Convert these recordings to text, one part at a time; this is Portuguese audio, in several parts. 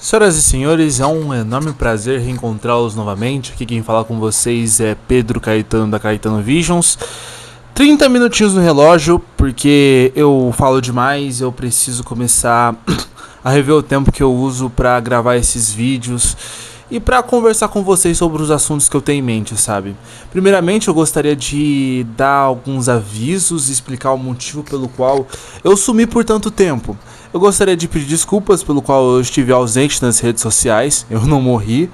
Senhoras e senhores, é um enorme prazer reencontrá-los novamente. Aqui quem fala com vocês é Pedro Caetano da Caetano Visions. 30 minutinhos no relógio, porque eu falo demais, eu preciso começar a rever o tempo que eu uso para gravar esses vídeos e para conversar com vocês sobre os assuntos que eu tenho em mente, sabe? Primeiramente, eu gostaria de dar alguns avisos e explicar o motivo pelo qual eu sumi por tanto tempo. Eu gostaria de pedir desculpas pelo qual eu estive ausente nas redes sociais, eu não morri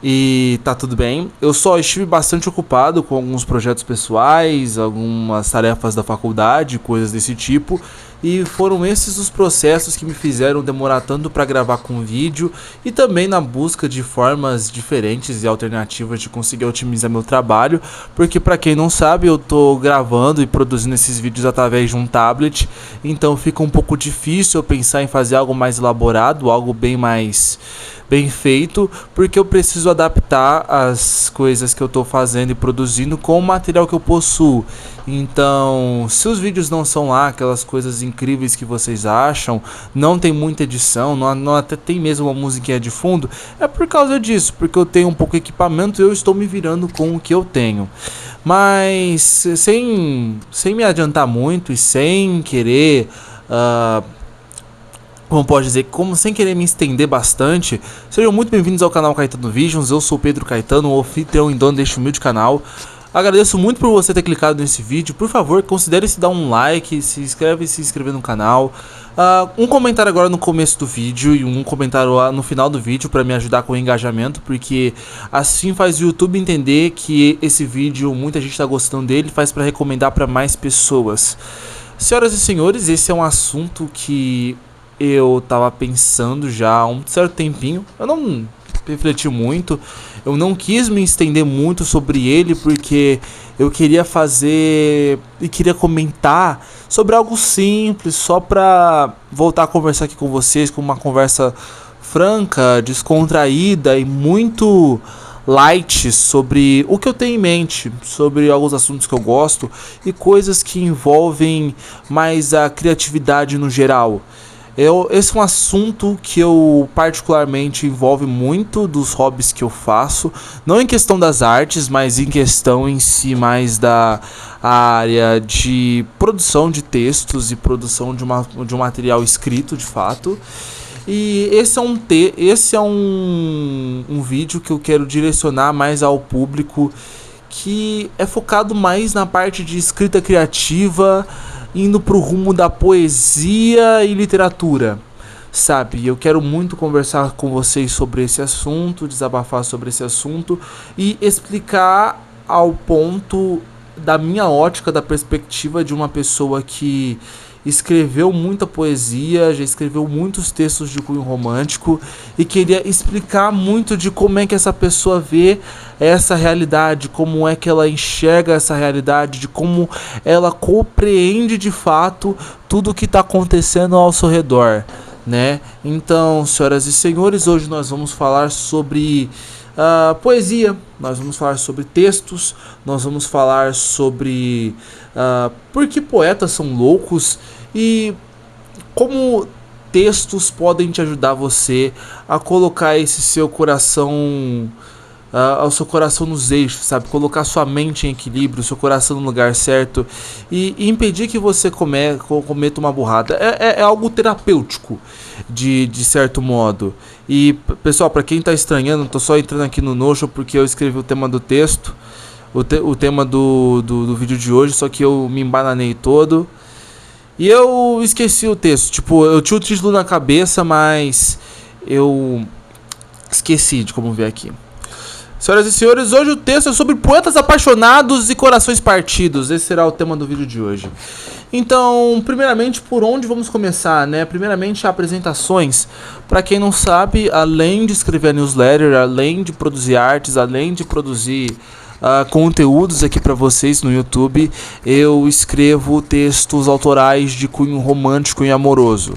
e tá tudo bem. Eu só estive bastante ocupado com alguns projetos pessoais, algumas tarefas da faculdade, coisas desse tipo. E foram esses os processos que me fizeram demorar tanto para gravar com vídeo e também na busca de formas diferentes e alternativas de conseguir otimizar meu trabalho, porque para quem não sabe, eu tô gravando e produzindo esses vídeos através de um tablet, então fica um pouco difícil eu pensar em fazer algo mais elaborado, algo bem mais bem feito, porque eu preciso adaptar as coisas que eu estou fazendo e produzindo com o material que eu possuo. Então, se os vídeos não são lá aquelas coisas incríveis que vocês acham, não tem muita edição, não até tem mesmo uma musiquinha de fundo, é por causa disso, porque eu tenho um pouco de equipamento e eu estou me virando com o que eu tenho. Mas sem me adiantar muito e sem querer como pode dizer, como sem querer me estender bastante, sejam muito bem-vindos ao canal Caetano Visions. Eu sou o Pedro Caetano, o anfitrião e dono deste humilde canal. Agradeço muito por você ter clicado nesse vídeo. Por favor, considere se dar um like, se inscrever no canal. Um comentário agora no começo do vídeo e um comentário lá no final do vídeo para me ajudar com o engajamento, porque assim faz o YouTube entender que esse vídeo muita gente está gostando dele, faz para recomendar para mais pessoas. Senhoras e senhores, esse é um assunto que eu tava pensando já há um certo tempinho. Eu não refleti muito, eu não quis me estender muito sobre ele, porque eu queria fazer e queria comentar sobre algo simples, só pra voltar a conversar aqui com vocês, com uma conversa franca, descontraída e muito light sobre o que eu tenho em mente, sobre alguns assuntos que eu gosto e coisas que envolvem mais a criatividade no geral. Esse é um assunto que eu particularmente envolve muito dos hobbies que eu faço, não em questão das artes, mas em questão em si mais da área de produção de textos e produção de um material escrito de fato. E esse é um vídeo que eu quero direcionar mais ao público que é focado mais na parte de escrita criativa, indo pro rumo da poesia e literatura, sabe? Eu quero muito conversar com vocês sobre esse assunto, desabafar sobre esse assunto e explicar ao ponto da minha ótica, da perspectiva de uma pessoa que escreveu muita poesia, já escreveu muitos textos de cunho romântico e queria explicar muito de como é que essa pessoa vê essa realidade, como é que ela enxerga essa realidade, de como ela compreende de fato tudo o que está acontecendo ao seu redor, né? Então, senhoras e senhores, hoje nós vamos falar sobre poesia, nós vamos falar sobre textos, nós vamos falar sobre por que poetas são loucos e como textos podem te ajudar você a colocar esse seu coração, ao seu coração nos eixos, sabe? Colocar sua mente em equilíbrio, seu coração no lugar certo e impedir que você cometa uma burrada. É algo terapêutico, de certo modo. E, pessoal, para quem tá estranhando, tô só entrando aqui no Notion porque eu escrevi o tema do texto, o tema do vídeo de hoje, só que eu me embananei todo. E eu esqueci o texto, tipo, eu tinha o título na cabeça, mas eu esqueci de como ver aqui. Senhoras e senhores, hoje o texto é sobre poetas apaixonados e corações partidos. Esse será o tema do vídeo de hoje. Então, primeiramente, por onde vamos começar, né? Primeiramente, apresentações. Para quem não sabe, além de escrever a newsletter, além de produzir artes, além de produzir conteúdos aqui para vocês no YouTube, eu escrevo textos autorais de cunho romântico e amoroso.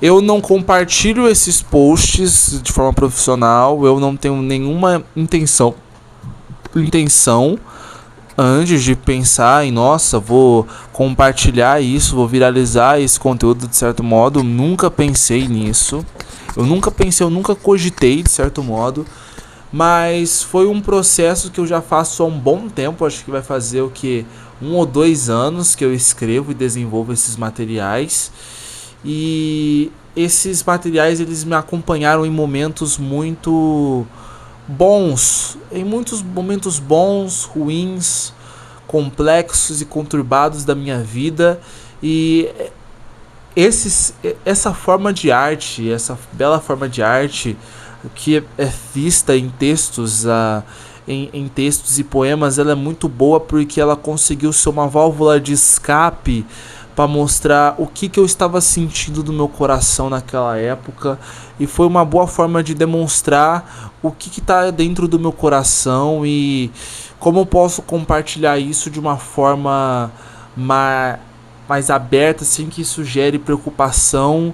Eu não compartilho esses posts de forma profissional, eu não tenho nenhuma intenção antes de pensar em, nossa, vou compartilhar isso, vou viralizar esse conteúdo de certo modo, nunca pensei nisso. Eu nunca pensei, eu nunca cogitei, de certo modo, mas foi um processo que eu já faço há um bom tempo. Acho que vai fazer o que 1 ou 2 anos que eu escrevo e desenvolvo esses materiais. E esses materiais eles me acompanharam em momentos muito bons, em muitos momentos bons, ruins, complexos e conturbados da minha vida. E essa forma de arte, essa bela forma de arte que é vista em textos, em textos e poemas, ela é muito boa porque ela conseguiu ser uma válvula de escape para mostrar o que eu estava sentindo do meu coração naquela época, e foi uma boa forma de demonstrar o que está dentro do meu coração e como eu posso compartilhar isso de uma forma mais aberta, sem que isso gere preocupação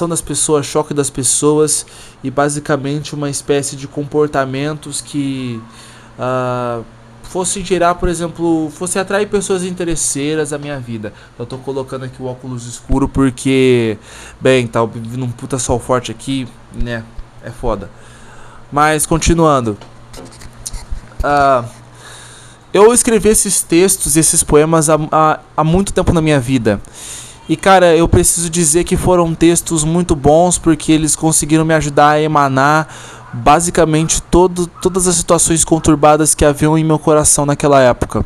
das pessoas, choque das pessoas, e basicamente uma espécie de comportamentos que fosse gerar, por exemplo, fosse atrair pessoas interesseiras à minha vida. Eu tô colocando aqui o óculos escuro porque, bem, tá vindo um puta sol forte aqui, né? É foda. Mas continuando. Eu escrevi esses textos, esses poemas há muito tempo na minha vida. E cara, eu preciso dizer que foram textos muito bons porque eles conseguiram me ajudar a emanar basicamente todas as situações conturbadas que haviam em meu coração naquela época.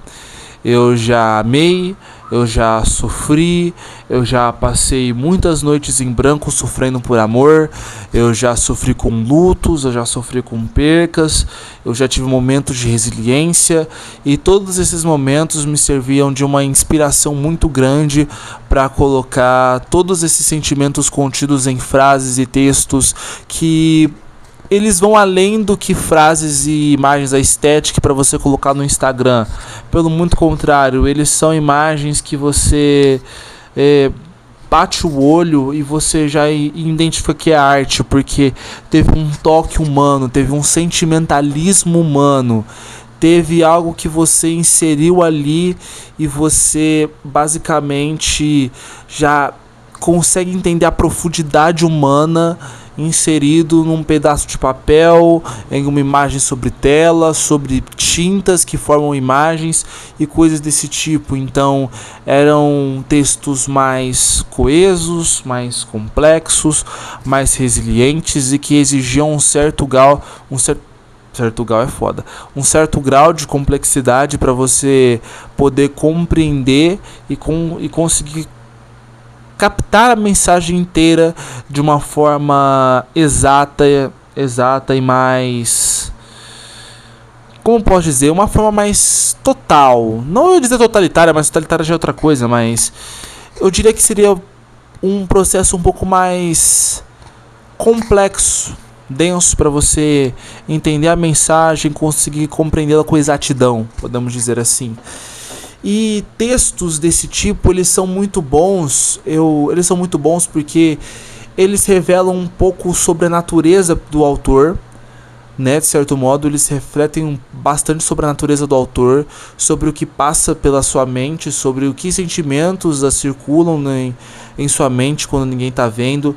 Eu já amei, eu já sofri, eu já passei muitas noites em branco sofrendo por amor, eu já sofri com lutos, eu já sofri com percas, eu já tive momentos de resiliência, e todos esses momentos me serviam de uma inspiração muito grande para colocar todos esses sentimentos contidos em frases e textos que eles vão além do que frases e imagens estéticas para você colocar no Instagram. Pelo muito contrário, eles são imagens que você bate o olho e você já identifica que é arte, porque teve um toque humano, teve um sentimentalismo humano, teve algo que você inseriu ali e você basicamente já consegue entender a profundidade humana inserido num pedaço de papel, em uma imagem sobre tela, sobre tintas que formam imagens e coisas desse tipo. Então eram textos mais coesos, mais complexos, mais resilientes e que exigiam um certo grau de complexidade para você poder compreender e conseguir captar a mensagem inteira de uma forma exata e mais, como posso dizer, uma forma mais total. Não eu dizer totalitária, mas totalitária já é outra coisa, mas eu diria que seria um processo um pouco mais complexo, denso, para você entender a mensagem, conseguir compreendê-la com exatidão, podemos dizer assim. E textos desse tipo, eles são muito bons. Eles são muito bons porque eles revelam um pouco sobre a natureza do autor, né? De certo modo, eles refletem bastante sobre a natureza do autor, sobre o que passa pela sua mente, sobre o que sentimentos circulam em sua mente quando ninguém está vendo.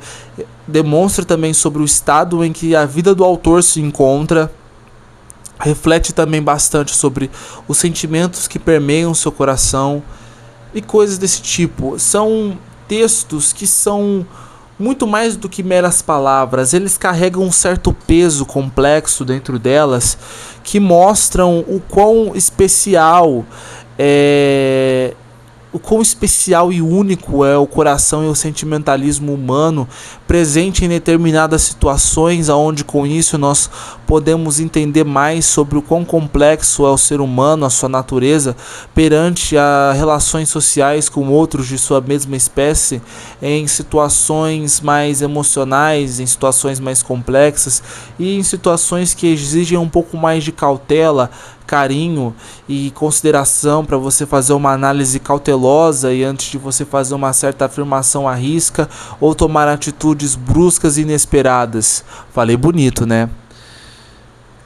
Demonstra também sobre o estado em que a vida do autor se encontra. Reflete também bastante sobre os sentimentos que permeiam seu coração e coisas desse tipo. São textos que são muito mais do que meras palavras. Eles carregam um certo peso complexo dentro delas que mostram o quão especial e único é o coração e o sentimentalismo humano presente em determinadas situações, onde com isso nós podemos entender mais sobre o quão complexo é o ser humano, a sua natureza, perante a relações sociais com outros de sua mesma espécie, em situações mais emocionais, em situações mais complexas e em situações que exigem um pouco mais de cautela, carinho e consideração para você fazer uma análise cautelosa e antes de você fazer uma certa afirmação à risca ou tomar atitudes bruscas e inesperadas. Falei bonito, né?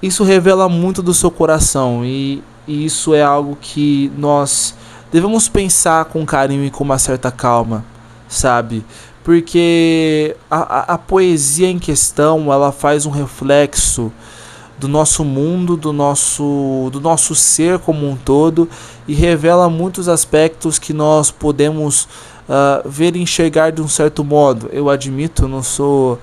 Isso revela muito do seu coração e isso é algo que nós devemos pensar com carinho e com uma certa calma, sabe? porque a poesia em questão, ela faz um reflexo do nosso mundo, do nosso ser como um todo, e revela muitos aspectos que nós podemos ver e enxergar de um certo modo. Eu admito, não sou...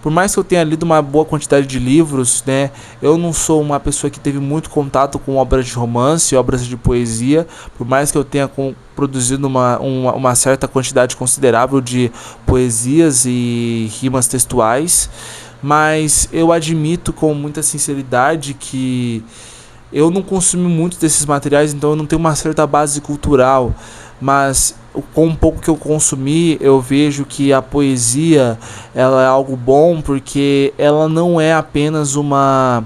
Por mais que eu tenha lido uma boa quantidade de livros, né, eu não sou uma pessoa que teve muito contato com obras de romance, obras de poesia, por mais que eu tenha produzido uma certa quantidade considerável de poesias e rimas textuais, mas eu admito com muita sinceridade que eu não consumi muito desses materiais, então eu não tenho uma certa base cultural, mas com um pouco que eu consumi, eu vejo que a poesia, ela é algo bom, porque ela não é apenas uma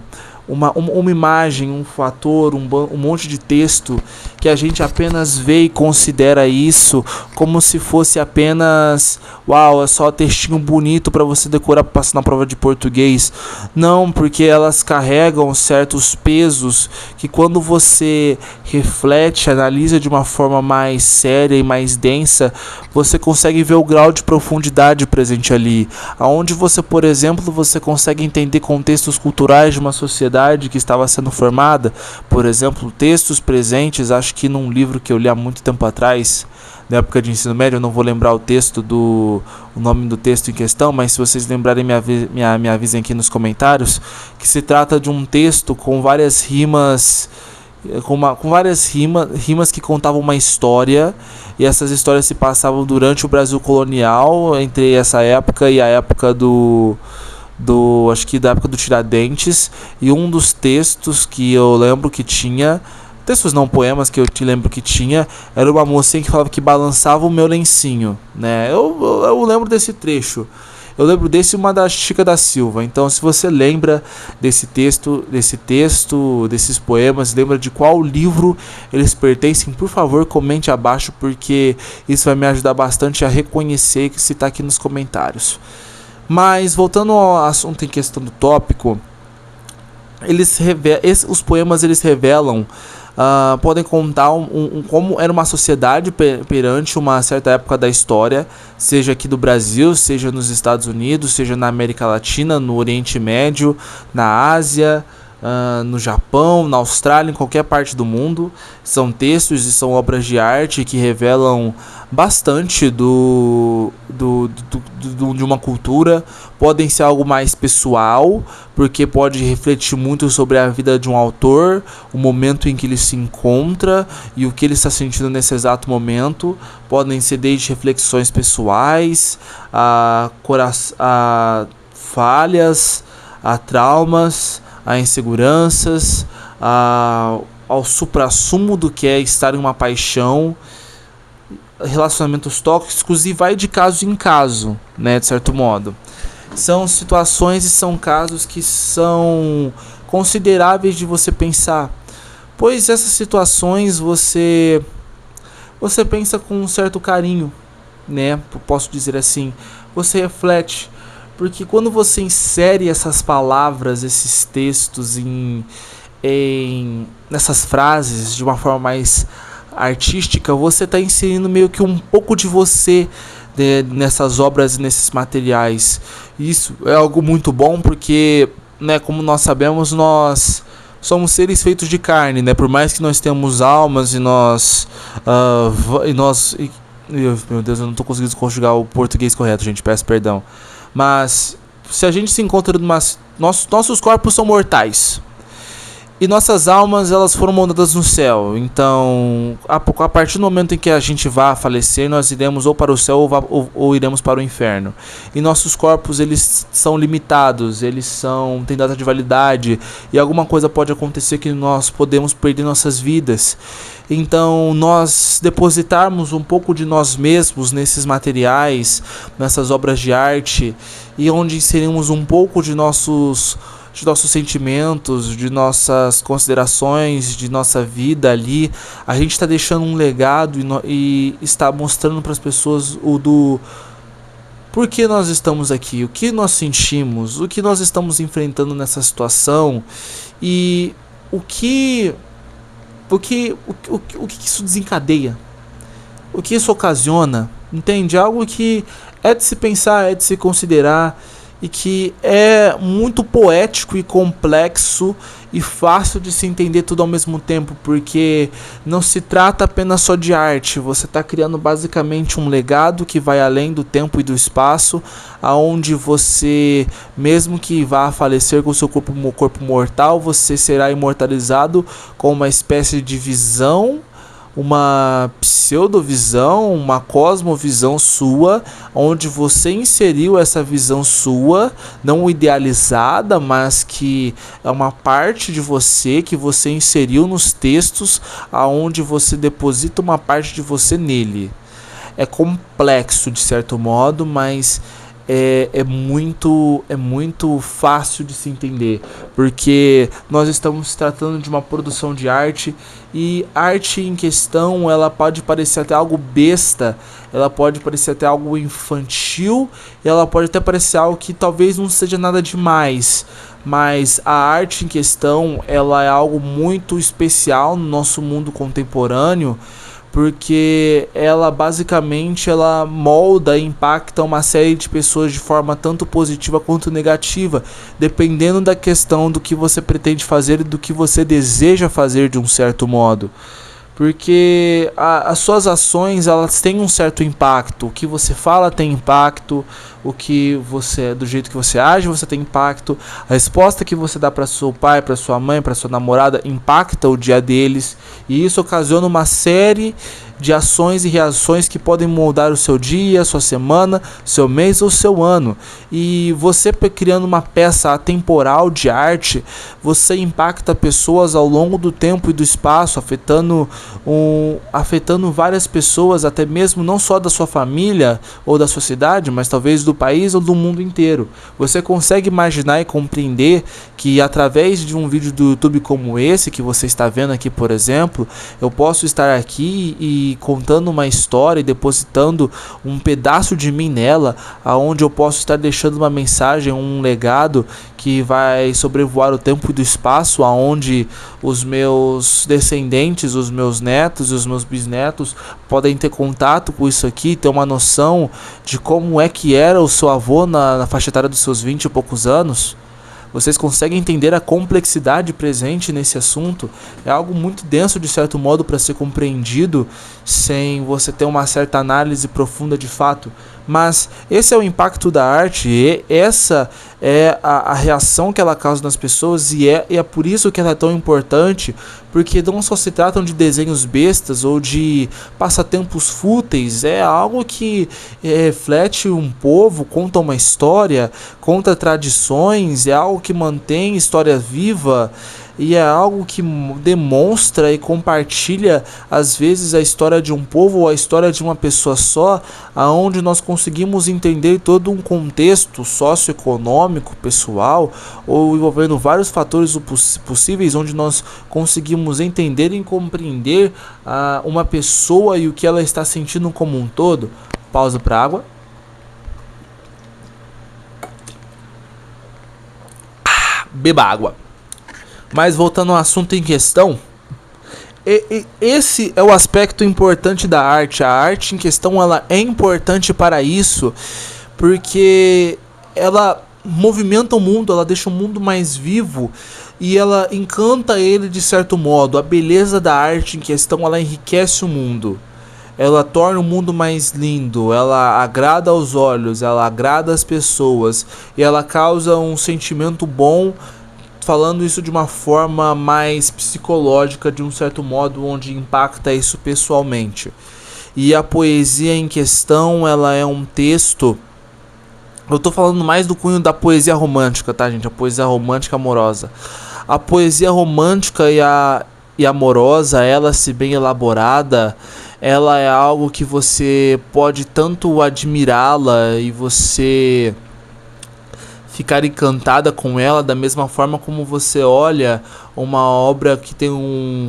imagem, um fator, um monte de texto que a gente apenas vê e considera isso como se fosse apenas, uau, é só textinho bonito para você decorar para passar na prova de português. Não, porque elas carregam certos pesos que, quando você reflete, analisa de uma forma mais séria e mais densa, você consegue ver o grau de profundidade presente ali, aonde você, por exemplo, você consegue entender contextos culturais de uma sociedade que estava sendo formada. Por exemplo, textos presentes, acho que num livro que eu li há muito tempo atrás, na época de ensino médio, eu não vou lembrar o nome do texto em questão, mas se vocês lembrarem, me avisem aqui nos comentários, que se trata de um texto com várias rimas, com várias rimas que contavam uma história, e essas histórias se passavam durante o Brasil colonial, entre essa época e a época acho que da época do Tiradentes. E um dos textos que eu lembro que tinha, textos não, poemas que eu te lembro que tinha, era uma mocinha que falava que balançava o meu lencinho, né? Eu lembro desse trecho. Eu lembro desse, uma da Chica da Silva. Então, se você lembra desse texto, desses poemas, lembra de qual livro eles pertencem, por favor, comente abaixo, porque isso vai me ajudar bastante a reconhecer que se está aqui nos comentários. Mas, voltando ao assunto em questão do tópico, os poemas eles revelam, podem contar como era uma sociedade perante uma certa época da história, seja aqui do Brasil, seja nos Estados Unidos, seja na América Latina, no Oriente Médio, na Ásia, no Japão, na Austrália, em qualquer parte do mundo. São textos e são obras de arte que revelam bastante de uma cultura. Podem ser algo mais pessoal, porque pode refletir muito sobre a vida de um autor, o momento em que ele se encontra e o que ele está sentindo nesse exato momento. Podem ser desde reflexões pessoais, a falhas, a traumas, a inseguranças, ao suprassumo do que é estar em uma paixão, relacionamentos tóxicos, e vai de caso em caso, né, de certo modo. São situações e são casos que são consideráveis de você pensar, pois essas situações você pensa com um certo carinho, né, posso dizer assim, você reflete. Porque quando você insere essas palavras, esses textos nessas frases de uma forma mais artística, você está inserindo meio que um pouco de você, né, nessas obras e nesses materiais. Isso é algo muito bom, porque, né, como nós sabemos, nós somos seres feitos de carne, né? Por mais que nós tenhamos almas e meu Deus, eu não estou conseguindo conjugar o português correto, gente, peço perdão. Mas se a gente se encontra nossos corpos são mortais e nossas almas, elas foram moldadas no céu. Então, a partir do momento em que a gente vá falecer, nós iremos ou para o céu ou iremos para o inferno. E nossos corpos, eles são limitados, têm data de validade, e alguma coisa pode acontecer que nós podemos perder nossas vidas. Então, nós depositarmos um pouco de nós mesmos nesses materiais, nessas obras de arte, e onde inserimos um pouco de nossos sentimentos, de nossas considerações, de nossa vida ali, a gente está deixando um legado e está mostrando para as pessoas por que nós estamos aqui, o que nós sentimos, o que nós estamos enfrentando nessa situação, e o que isso desencadeia, o que isso ocasiona, entende? Algo que é de se pensar, é de se considerar, e que é muito poético e complexo e fácil de se entender tudo ao mesmo tempo, porque não se trata apenas só de arte. Você está criando basicamente um legado que vai além do tempo e do espaço, aonde você, mesmo que vá falecer com seu corpo mortal, você será imortalizado com uma espécie de visão, uma pseudovisão, uma cosmovisão sua, onde você inseriu essa visão sua, não idealizada, mas que é uma parte de você que você inseriu nos textos, aonde você deposita uma parte de você nele. É complexo de certo modo, mas é muito fácil de se entender, porque nós estamos tratando de uma produção de arte, e arte em questão, ela pode parecer até algo besta, ela pode parecer até algo infantil, ela pode até parecer algo que talvez não seja nada demais, mas a arte em questão, ela é algo muito especial no nosso mundo contemporâneo, porque ela basicamente ela molda e impacta uma série de pessoas de forma tanto positiva quanto negativa, dependendo da questão do que você pretende fazer e do que você deseja fazer de um certo modo. Porque as suas ações, elas têm um certo impacto. O que você fala tem impacto, o que você, do jeito que você age, você tem impacto. A resposta que você dá para seu pai, para sua mãe, para sua namorada impacta o dia deles, e isso ocasiona uma série de ações e reações que podem moldar o seu dia, sua semana, seu mês ou seu ano. E você criando uma peça atemporal de arte, você impacta pessoas ao longo do tempo e do espaço, afetando várias pessoas, até mesmo não só da sua família ou da sua cidade, mas talvez do país ou do mundo inteiro. Você consegue imaginar e compreender que através de um vídeo do YouTube como esse que você está vendo aqui, por exemplo, eu posso estar aqui e contando uma história e depositando um pedaço de mim nela, aonde eu posso estar deixando uma mensagem, um legado que vai sobrevoar o tempo e do espaço, aonde os meus descendentes, os meus netos e os meus bisnetos podem ter contato com isso aqui, ter uma noção de como é que era o seu avô na faixa etária dos seus 20 e poucos anos. Vocês conseguem entender a complexidade presente nesse assunto? É algo muito denso de certo modo para ser compreendido sem você ter uma certa análise profunda de fato. Mas esse é o impacto da arte, e essa é a reação que ela causa nas pessoas, e é por isso que ela é tão importante, porque não só se tratam de desenhos bestas ou de passatempos fúteis, é algo que reflete um povo, conta uma história, conta tradições, é algo que mantém história viva, e é algo que demonstra e compartilha às vezes a história de um povo ou a história de uma pessoa só, aonde nós conseguimos entender todo um contexto socioeconômico, pessoal, ou envolvendo vários fatores possíveis, onde nós conseguimos entender e compreender uma pessoa e o que ela está sentindo como um todo. Pausa para água. Beba água. Mas voltando ao assunto em questão, esse é o aspecto importante da arte. A arte em questão, ela é importante para isso, porque ela movimenta o mundo, ela deixa o mundo mais vivo e ela encanta ele de certo modo. A beleza da arte em questão, ela enriquece o mundo. Ela torna o mundo mais lindo, ela agrada aos olhos, ela agrada as pessoas, e ela causa um sentimento bom, falando isso de uma forma mais psicológica, de um certo modo, onde impacta isso pessoalmente. E a poesia em questão, ela é um texto... Eu tô falando mais do cunho da poesia romântica, tá, gente? A poesia romântica amorosa. A poesia romântica e amorosa, ela, se bem elaborada, ela é algo que você pode tanto admirá-la e você ficar encantada com ela, da mesma forma como você olha uma obra que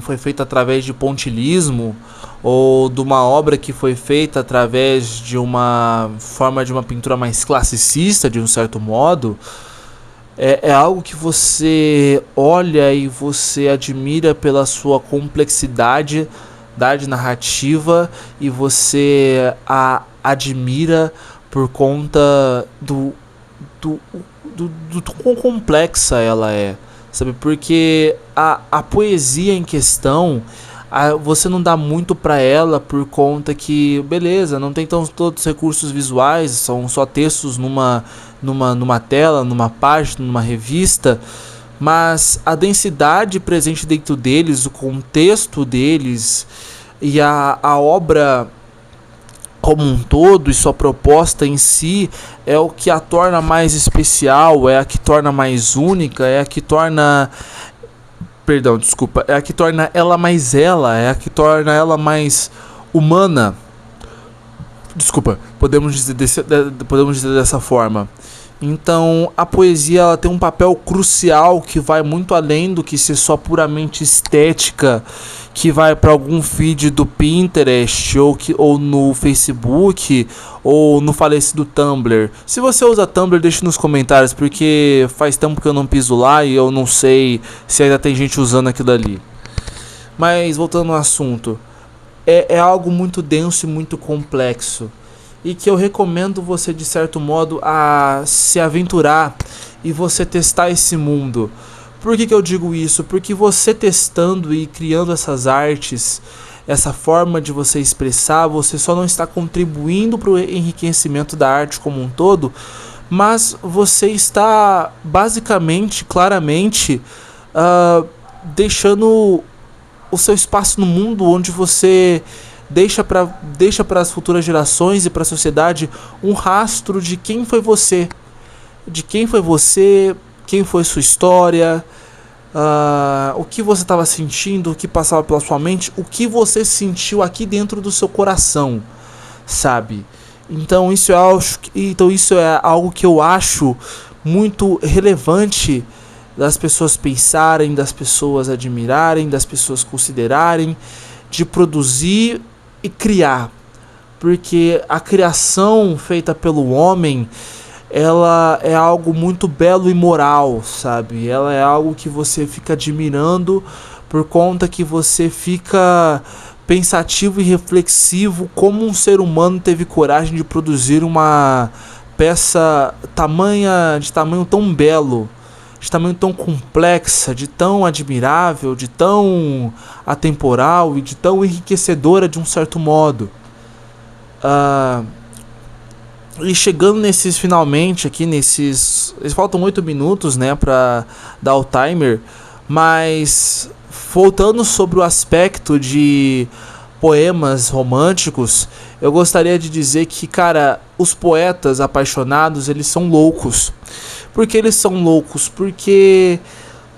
foi feita através de pontilhismo, ou de uma obra que foi feita através de uma forma de uma pintura mais classicista, de um certo modo. É algo que você olha e você admira pela sua complexidade narrativa, e você a admira por conta do quão complexa ela é, sabe? Porque a poesia em questão, você não dá muito pra ela por conta que, beleza, não tem todos os recursos visuais, são só textos numa tela, numa página, numa revista, mas a densidade presente dentro deles, o contexto deles e a obra como um todo e sua proposta em si é o que a torna mais especial, é a que torna mais única, é a que torna, perdão, desculpa, é a que torna ela mais ela, é a que torna ela mais humana. Desculpa, podemos dizer dessa forma. Então, a poesia ela tem um papel crucial que vai muito além do que ser só puramente estética, que vai para algum feed do Pinterest ou no Facebook ou no falecido Tumblr. Se você usa Tumblr, deixe nos comentários, porque faz tempo que eu não piso lá e eu não sei se ainda tem gente usando aquilo ali. Mas voltando ao assunto, é algo muito denso e muito complexo, e que eu recomendo você, de certo modo, a se aventurar e você testar esse mundo. Por que eu digo isso? Porque você testando e criando essas artes, essa forma de você expressar, você só não está contribuindo para o enriquecimento da arte como um todo, mas você está basicamente, claramente, deixando o seu espaço no mundo, onde você deixa para as futuras gerações e para a sociedade um rastro de quem foi você, quem foi sua história, o que você estava sentindo, o que passava pela sua mente, o que você sentiu aqui dentro do seu coração, sabe? Então isso é algo que eu acho muito relevante das pessoas pensarem, das pessoas admirarem, das pessoas considerarem, de produzir e criar. Porque a criação feita pelo homem, ela é algo muito belo e moral, sabe? Ela é algo que você fica admirando por conta que você fica pensativo e reflexivo como um ser humano teve coragem de produzir uma peça de tamanho tão belo, de tamanho tão complexa, de tão admirável, de tão atemporal e de tão enriquecedora de um certo modo. E chegando finalmente aqui faltam 8 minutos, né, pra dar o timer, mas voltando sobre o aspecto de poemas românticos, eu gostaria de dizer que, cara, os poetas apaixonados, eles são loucos. Por que eles são loucos? Porque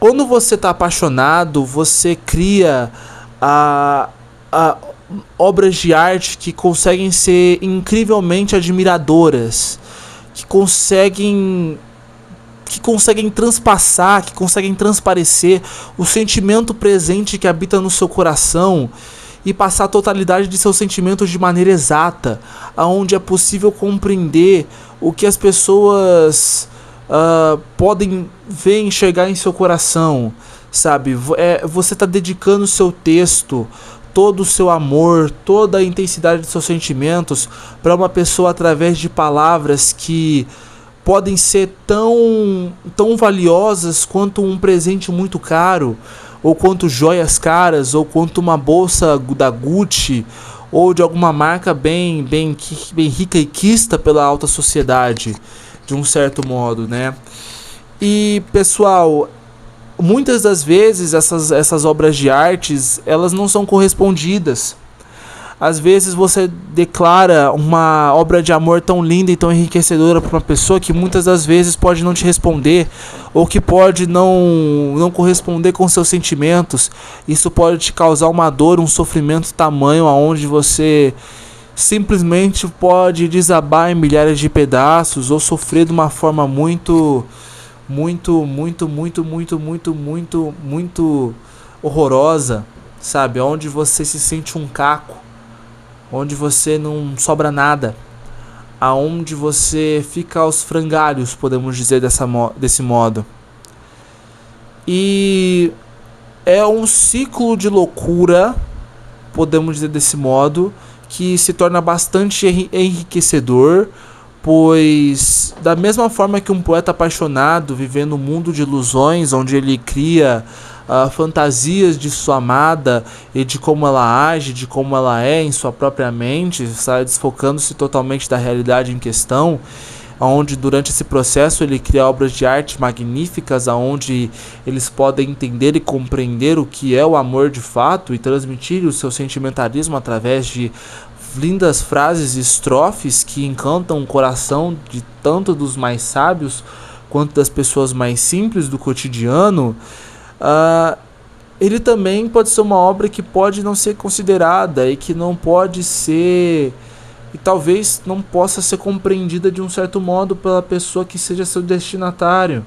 quando você está apaixonado, você cria obras de arte que conseguem ser incrivelmente admiradoras, que conseguem transpassar, que conseguem transparecer o sentimento presente que habita no seu coração e passar a totalidade de seus sentimentos de maneira exata, aonde é possível compreender o que as pessoas podem ver e enxergar em seu coração, sabe? Você está dedicando o seu texto, todo o seu amor, toda a intensidade dos seus sentimentos para uma pessoa através de palavras que podem ser tão valiosas quanto um presente muito caro, ou quanto joias caras, ou quanto uma bolsa da Gucci, ou de alguma marca bem rica e quista pela alta sociedade, de um certo modo, né? E, pessoal, muitas das vezes essas obras de artes, elas não são correspondidas. Às vezes você declara uma obra de amor tão linda e tão enriquecedora para uma pessoa que muitas das vezes pode não te responder, ou que pode não corresponder com seus sentimentos. Isso pode te causar uma dor, um sofrimento tamanho aonde você simplesmente pode desabar em milhares de pedaços ou sofrer de uma forma muito horrorosa, sabe? Onde você se sente um caco, onde você não sobra nada, aonde você fica aos frangalhos, podemos dizer desse modo. E é um ciclo de loucura, podemos dizer desse modo, que se torna bastante enriquecedor, pois da mesma forma que um poeta apaixonado vivendo um mundo de ilusões, onde ele cria fantasias de sua amada e de como ela age, de como ela é em sua própria mente, desfocando-se totalmente da realidade em questão, onde durante esse processo ele cria obras de arte magníficas, onde eles podem entender e compreender o que é o amor de fato e transmitir o seu sentimentalismo através de lindas frases e estrofes que encantam o coração de tanto dos mais sábios quanto das pessoas mais simples do cotidiano. Ele também pode ser uma obra que pode não ser considerada e que não pode ser, e talvez não possa ser compreendida de um certo modo pela pessoa que seja seu destinatário.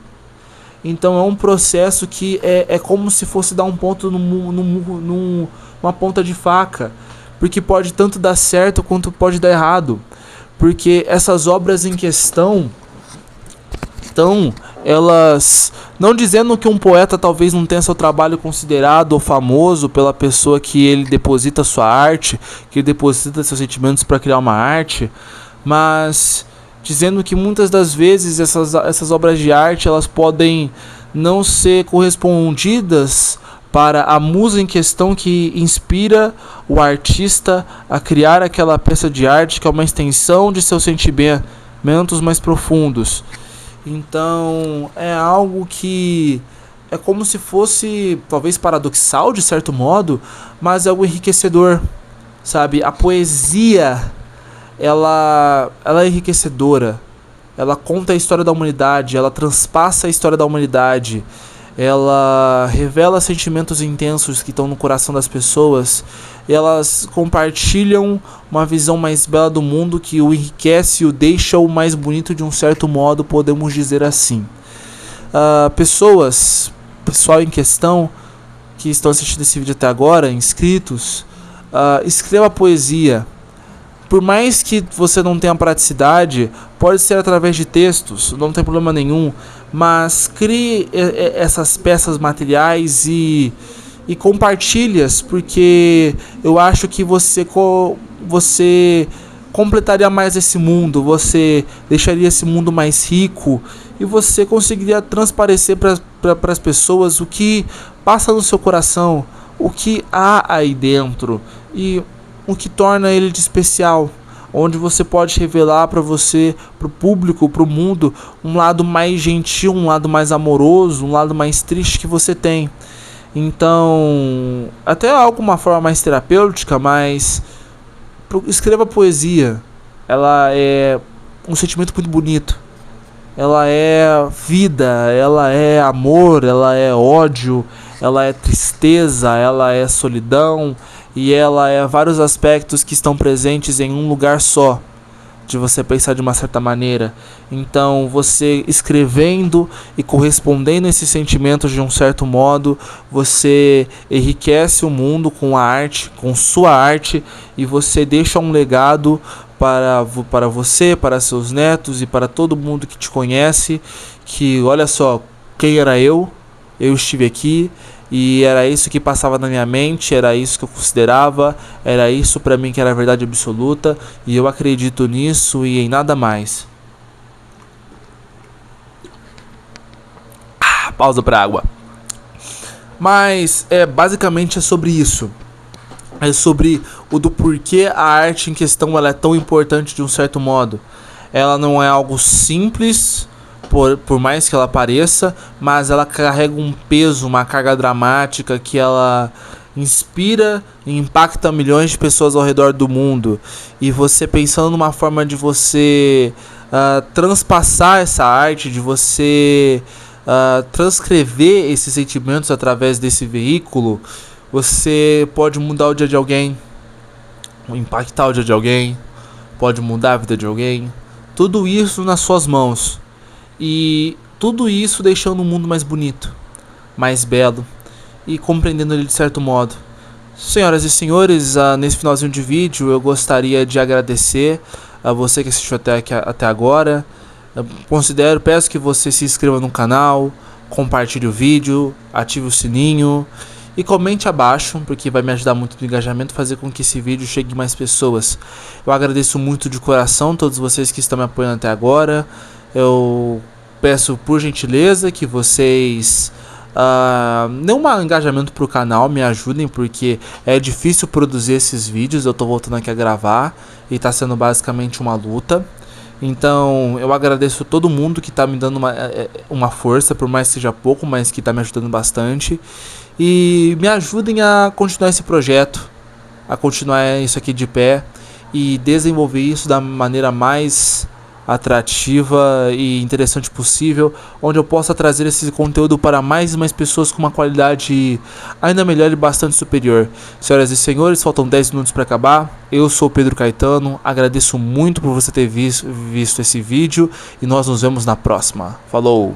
Então é um processo que é como se fosse dar um ponto numa ponta de faca, porque pode tanto dar certo quanto pode dar errado, porque essas obras em questão, então, elas, não dizendo que um poeta talvez não tenha seu trabalho considerado ou famoso pela pessoa que ele deposita sua arte, que ele deposita seus sentimentos para criar uma arte, mas dizendo que muitas das vezes essas obras de arte elas podem não ser correspondidas para a musa em questão que inspira o artista a criar aquela peça de arte que é uma extensão de seus sentimentos mais profundos. Então é algo que é como se fosse talvez paradoxal de certo modo, mas é algo enriquecedor, sabe? A poesia ela é enriquecedora, ela conta a história da humanidade, ela transpassa a história da humanidade, ela revela sentimentos intensos que estão no coração das pessoas, elas compartilham uma visão mais bela do mundo que o enriquece e o deixa o mais bonito de um certo modo, podemos dizer assim. Pessoal em questão que estão assistindo esse vídeo até agora, inscritos, escreva poesia. Por mais que você não tenha praticidade, pode ser através de textos, não tem problema nenhum, mas crie essas peças materiais e compartilhe-as, porque eu acho que você completaria mais esse mundo, você deixaria esse mundo mais rico e você conseguiria transparecer para as pessoas o que passa no seu coração, o que há aí dentro e o que torna ele de especial, onde você pode revelar para você, para o público, para o mundo, um lado mais gentil, um lado mais amoroso, um lado mais triste que você tem. Então, até alguma forma mais terapêutica, mas escreva poesia. Ela é um sentimento muito bonito. Ela é vida, ela é amor, ela é ódio, ela é tristeza, ela é solidão e ela é vários aspectos que estão presentes em um lugar só, de você pensar de uma certa maneira. Então você escrevendo e correspondendo a esses sentimentos de um certo modo, você enriquece o mundo com a arte, com sua arte, e você deixa um legado para você, para seus netos e para todo mundo que te conhece, que olha só, quem era eu estive aqui e era isso que passava na minha mente, era isso que eu considerava, era isso para mim que era a verdade absoluta e eu acredito nisso e em nada mais. Pausa para água. Mas basicamente é sobre isso. É sobre o do porquê a arte em questão ela é tão importante de um certo modo. Ela não é algo simples, por mais que ela pareça, mas ela carrega um peso, uma carga dramática que ela inspira e impacta milhões de pessoas ao redor do mundo. E você pensando numa forma de você transpassar essa arte, de você transcrever esses sentimentos através desse veículo, você pode mudar o dia de alguém, impactar o dia de alguém, pode mudar a vida de alguém. Tudo isso nas suas mãos. E tudo isso deixando o mundo mais bonito, mais belo e compreendendo ele de certo modo. Senhoras e senhores, nesse finalzinho de vídeo eu gostaria de agradecer a você que assistiu até agora. Peço que você se inscreva no canal, compartilhe o vídeo, ative o sininho E comente abaixo, porque vai me ajudar muito no engajamento, fazer com que esse vídeo chegue a mais pessoas. Eu agradeço muito de coração todos vocês que estão me apoiando até agora. Eu peço por gentileza que vocês dêem um engajamento pro canal, me ajudem, porque é difícil produzir esses vídeos. Eu tô voltando aqui a gravar e tá sendo basicamente uma luta. Então eu agradeço todo mundo que está me dando uma força, por mais que seja pouco, mas que está me ajudando bastante. E me ajudem a continuar esse projeto, a continuar isso aqui de pé e desenvolver isso da maneira mais atrativa e interessante possível, onde eu possa trazer esse conteúdo para mais e mais pessoas com uma qualidade ainda melhor e bastante superior. Senhoras e senhores, faltam 10 minutos para acabar. Eu sou o Pedro Caetano, agradeço muito por você ter visto esse vídeo e nós nos vemos na próxima. Falou!